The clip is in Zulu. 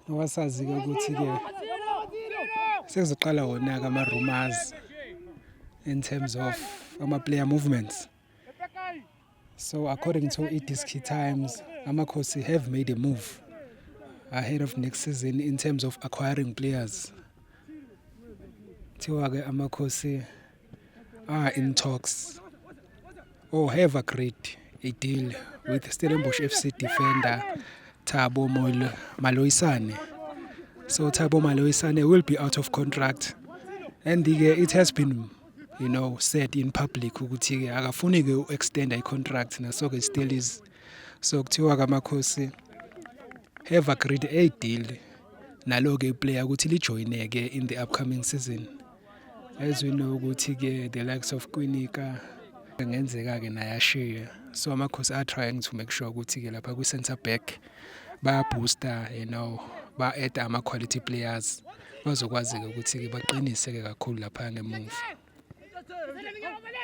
Wasazi ke ukuthi ke sekuzoqala wona ke ama rumors in terms of ama-player movements. So according to iDiski Times, Amakhosi have made a move ahead of next season in terms of acquiring players. Thiwa ke Amakhosi are in talks or have agreed a deal with Stellenbosch FC defender Thabo Maloisane. So Thabo Maloisane will be out of contract, and it has been said in public ukuthi akafuni ke extend a contract naso ke still is. So kuthiwa ke Amakhosi have agreed a deal nalo ke player ukuthi lijoineke in the upcoming season. As we know ukuthi ke the likes of Kwinika ngenzeka ke nayashiya. So Amakhosi are trying to make sure ukuthi ke lapha kwi center back ba booster ba add ama quality players bazokwazi ke ukuthi ke baqinise ke kakhulu lapha ngemuva.